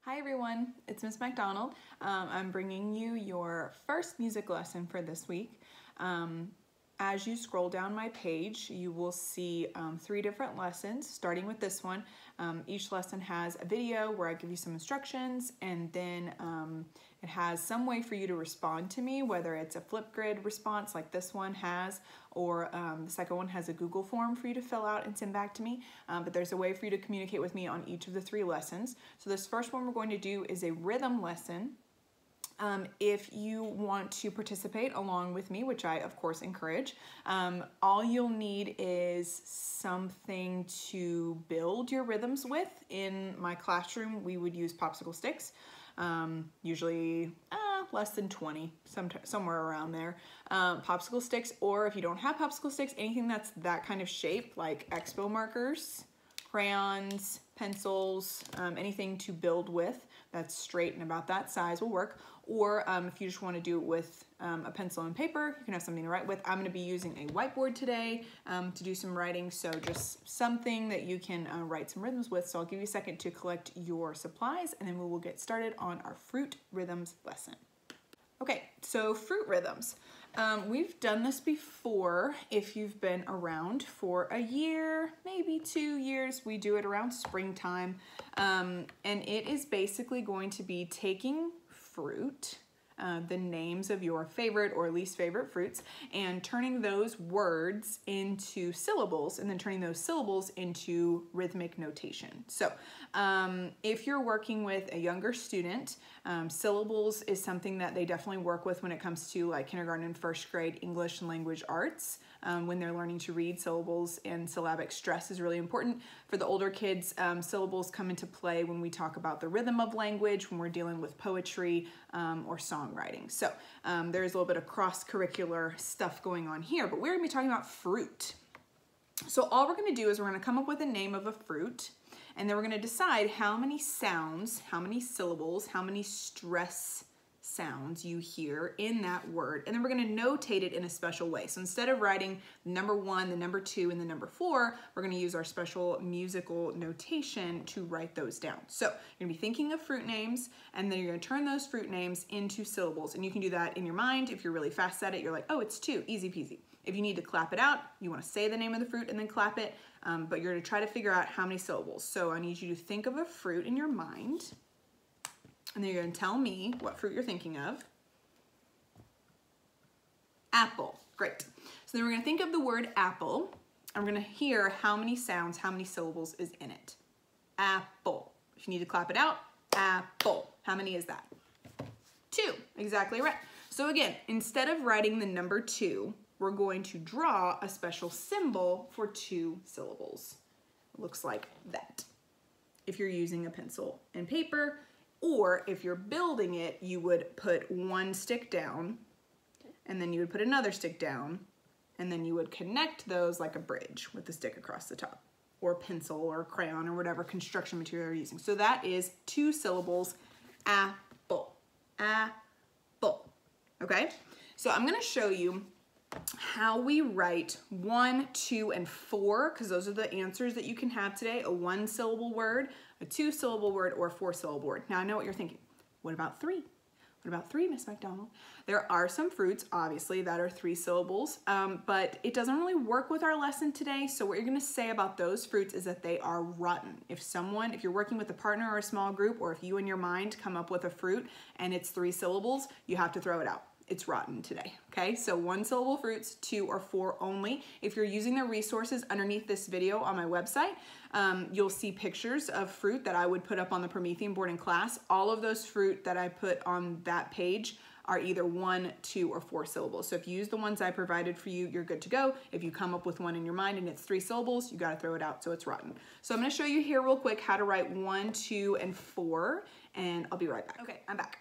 Hi everyone, it's Miss MacDonald. I'm bringing you your first music lesson for this week. As you scroll down my page, you will see 3 different lessons, starting with this one. Each lesson has a video where I give you some instructions, and then it has some way for you to respond to me, whether it's a Flipgrid response like this one has, or the second one has a Google form for you to fill out and send back to me. But there's a way for you to communicate with me on each of the 3 lessons. So this first one we're going to do is a rhythm lesson. If you want to participate along with me, which I of course encourage, all you'll need is something to build your rhythms with. In my classroom, we would use popsicle sticks, usually less than 20, somewhere around there. Popsicle sticks, or if you don't have popsicle sticks, anything that's that kind of shape, like expo markers, crayons, pencils, anything to build with that's straight and about that size will work. Or if you just want to do it with a pencil and paper, you can have something to write with. I'm going to be using a whiteboard today to do some writing, so just something that you can write some rhythms with. So I'll give you a second to collect your supplies, and then we will get started on our fruit rhythms lesson. Okay, so fruit rhythms. We've done this before. If you've been around for a year, maybe 2 years, we do it around springtime. And it is basically going to be taking fruit, the names of your favorite or least favorite fruits, and turning those words into syllables, and then turning those syllables into rhythmic notation. So if you're working with a younger student, syllables is something that they definitely work with when it comes to like kindergarten and first grade English and language arts. When they're learning to read, syllables and syllabic stress is really important. For the older kids, syllables come into play when we talk about the rhythm of language, when we're dealing with poetry or songwriting. So there's a little bit of cross-curricular stuff going on here, but we're gonna be talking about fruit. So all we're gonna do is we're gonna come up with a name of a fruit, and then we're gonna decide how many sounds, how many syllables, how many stress sounds you hear in that word, and then we're going to notate it in a special way. So instead of writing the number 1, the number 2, and the number 4, we're going to use our special musical notation to write those down. So you're going to be thinking of fruit names, and then you're going to turn those fruit names into syllables, and you can do that in your mind. If you're really fast at it, you're like, oh, it's 2, easy peasy. If you need to clap it out, you want to say the name of the fruit and then clap it, but you're going to try to figure out how many syllables. So I need you to think of a fruit in your mind, and then you're going to tell me what fruit you're thinking of. Apple. Great. So then we're going to think of the word apple, and we're going to hear how many sounds, how many syllables is in it. Apple. If you need to clap it out, apple. How many is that? 2. Exactly right. So again, instead of writing the number 2, we're going to draw a special symbol for 2 syllables. It looks like that. If you're using a pencil and paper, or if you're building it, you would put 1 stick down, and then you would put another stick down, and then you would connect those like a bridge with the stick across the top, or pencil or crayon or whatever construction material you're using. So that is 2 syllables, apple, apple, okay? So I'm gonna show you how we write 1, 2, and 4, because those are the answers that you can have today: a 1-syllable word, a 2-syllable word, or a 4-syllable word. Now I know what you're thinking. What about 3? What about 3, Miss MacDonald? There are some fruits, obviously, that are 3 syllables, but it doesn't really work with our lesson today. So what you're gonna say about those fruits is that they are rotten. If you're working with a partner or a small group, or if you in your mind come up with a fruit and it's 3 syllables, you have to throw it out. It's rotten today, okay? So 1-syllable fruits, 2 or 4 only. If you're using the resources underneath this video on my website, you'll see pictures of fruit that I would put up on the Promethean board in class. All of those fruit that I put on that page are either 1, 2, or 4 syllables. So if you use the ones I provided for you, you're good to go. If you come up with one in your mind and it's 3 syllables, you gotta throw it out, so it's rotten. So I'm gonna show you here real quick how to write 1, 2, and 4, and I'll be right back. Okay, I'm back.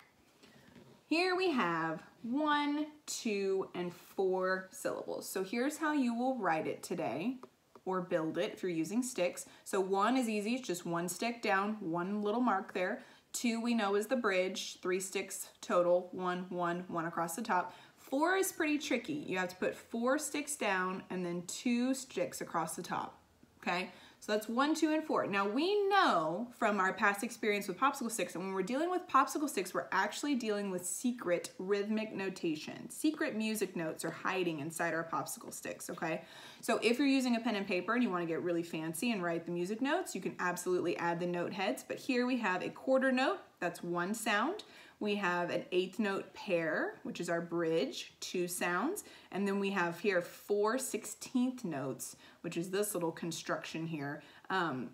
Here we have 1, 2, and 4 syllables. So here's how you will write it today, or build it if you're using sticks. So 1 is easy, it's just 1 stick down, 1 little mark there. 2 we know is the bridge, 3 sticks total, 1, 1, 1 across the top. 4 is pretty tricky. You have to put 4 sticks down and then 2 sticks across the top, okay? So that's 1, 2, and 4. Now we know from our past experience with popsicle sticks that when we're dealing with popsicle sticks, we're actually dealing with secret rhythmic notation. Secret music notes are hiding inside our popsicle sticks, okay? So if you're using a pen and paper and you want to get really fancy and write the music notes, you can absolutely add the note heads. But here we have a quarter note, that's 1 sound. We have an 8th note pair, which is our bridge, 2 sounds. And then we have here 4 16th notes, which is this little construction here,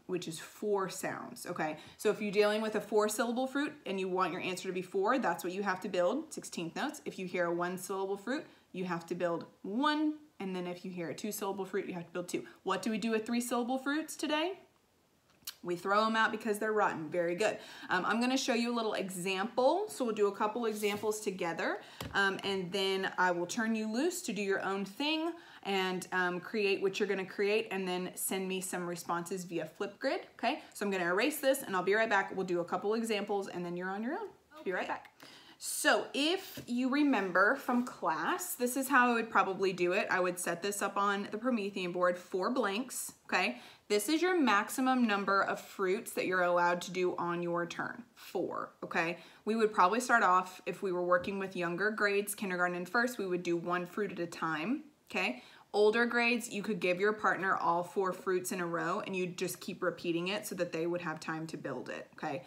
which is 4 sounds, okay? So if you're dealing with a 4-syllable fruit and you want your answer to be 4, that's what you have to build, 16th notes. If you hear a 1-syllable fruit, you have to build 1. And then if you hear a 2-syllable fruit, you have to build 2. What do we do with 3-syllable fruits today? We throw them out because they're rotten. Very good. I'm going to show you a little example. So we'll do a couple examples together, and then I will turn you loose to do your own thing and create what you're going to create, and then send me some responses via Flipgrid. Okay, so I'm going to erase this and I'll be right back. We'll do a couple examples and then you're on your own. Be right back. So if you remember from class, this is how I would probably do it. I would set this up on the Promethean board, 4 blanks, okay? This is your maximum number of fruits that you're allowed to do on your turn, 4, okay? We would probably start off, if we were working with younger grades, kindergarten and first, we would do 1 fruit at a time, okay? Older grades, you could give your partner all 4 fruits in a row and you'd just keep repeating it so that they would have time to build it, okay?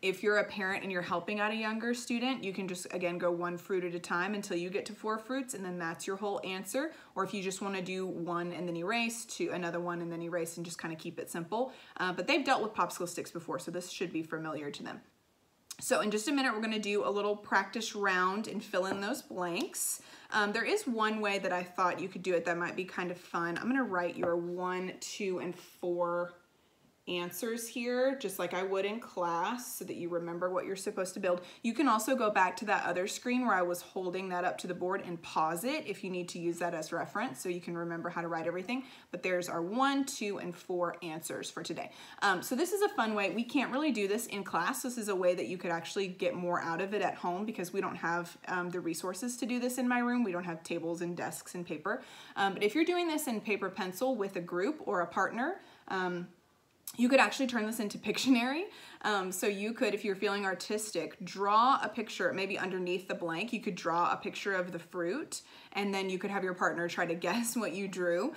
If you're a parent and you're helping out a younger student, you can just, again, go 1 fruit at a time until you get to 4 fruits, and then that's your whole answer. Or if you just want to do 1 and then erase, to another 1 and then erase, and just kind of keep it simple. But they've dealt with popsicle sticks before, so this should be familiar to them. So in just a minute, we're going to do a little practice round and fill in those blanks. There is one way that I thought you could do it that might be kind of fun. I'm going to write your 1, 2, and 4 answers here, just like I would in class, so that you remember what you're supposed to build. You can also go back to that other screen where I was holding that up to the board and pause it if you need to use that as reference, so you can remember how to write everything. But there's our 1, 2, and 4 answers for today. So this is a fun way. We can't really do this in class. This is a way that you could actually get more out of it at home, because we don't have the resources to do this in my room. We don't have tables and desks and paper. But if you're doing this in paper pencil with a group or a partner, you could actually turn this into Pictionary. So you could, if you're feeling artistic, draw a picture, maybe underneath the blank, you could draw a picture of the fruit, and then you could have your partner try to guess what you drew.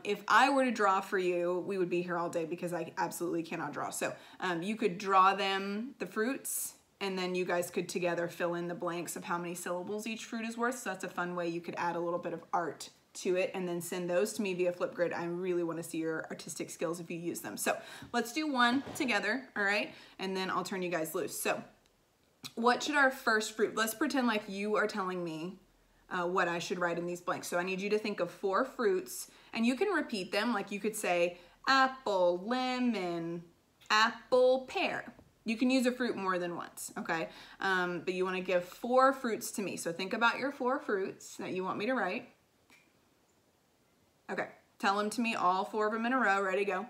If I were to draw for you, we would be here all day because I absolutely cannot draw. So you could draw them, the fruits, and then you guys could together fill in the blanks of how many syllables each fruit is worth. So that's a fun way you could add a little bit of art to it, and then send those to me via Flipgrid. I really want to see your artistic skills if you use them. So let's do 1 together, all right? And then I'll turn you guys loose. So what should our first fruit, let's pretend like you are telling me what I should write in these blanks. So I need you to think of 4 fruits, and you can repeat them. Like you could say apple, lemon, apple, pear. You can use a fruit more than once, okay? But you want to give 4 fruits to me. So think about your 4 fruits that you want me to write. Okay, tell them to me, all 4 of them in a row. Ready, go.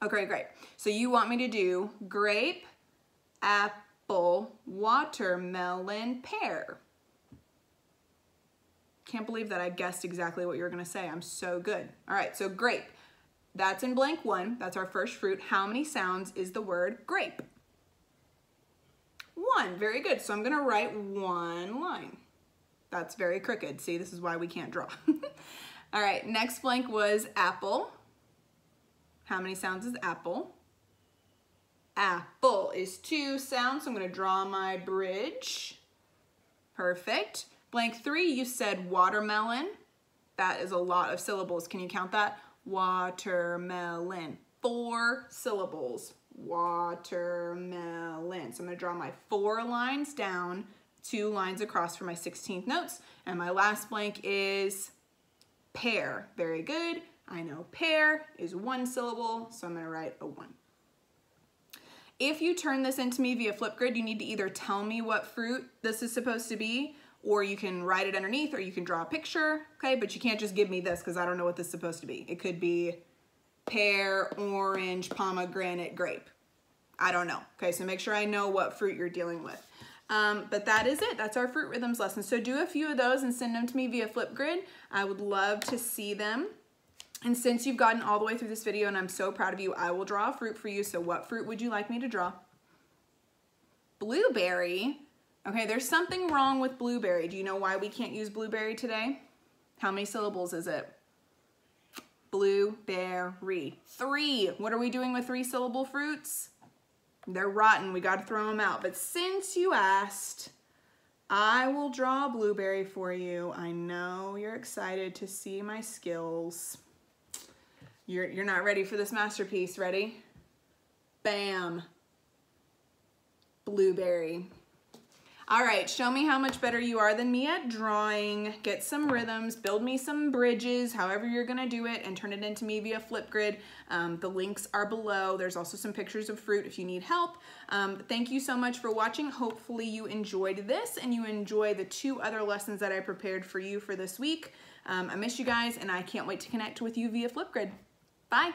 Okay, great. So you want me to do grape, apple, watermelon, pear. Can't believe that I guessed exactly what you were gonna say. I'm so good. All right, so grape. That's in blank 1. That's our first fruit. How many sounds is the word grape? 1, very good. So I'm gonna write 1 line. That's very crooked. See, this is why we can't draw. All right, next blank was apple. How many sounds is apple? Apple is 2 sounds, so I'm gonna draw my bridge. Perfect. Blank 3, you said watermelon. That is a lot of syllables. Can you count that? Watermelon, 4 syllables. Watermelon. So I'm gonna draw my 4 lines down, 2 lines across for my 16th notes. And my last blank is pear. Very good. I know pear is 1 syllable, so I'm gonna write a 1. If you turn this into me via Flipgrid, you need to either tell me what fruit this is supposed to be, or you can write it underneath, or you can draw a picture, okay? But you can't just give me this because I don't know what this is supposed to be. It could be pear, orange, pomegranate, grape. I don't know, okay? So make sure I know what fruit you're dealing with. But that is it. That's our fruit rhythms lesson. So do a few of those and send them to me via Flipgrid. I would love to see them. And since you've gotten all the way through this video and I'm so proud of you, I will draw a fruit for you. So what fruit would you like me to draw? Blueberry. Okay, there's something wrong with blueberry. Do you know why we can't use blueberry today? How many syllables is it? Blueberry. 3. What are we doing with 3-syllable fruits? They're rotten. We got to throw them out. But since you asked, I will draw a blueberry for you. I know you're excited to see my skills. You're not ready for this masterpiece. Ready? Bam. Blueberry. All right, show me how much better you are than me at drawing. Get some rhythms, build me some bridges, however you're gonna do it, and turn it into me via Flipgrid. The links are below. There's also some pictures of fruit if you need help. Thank you so much for watching. Hopefully you enjoyed this and you enjoy the 2 other lessons that I prepared for you for this week. I miss you guys and I can't wait to connect with you via Flipgrid. Bye.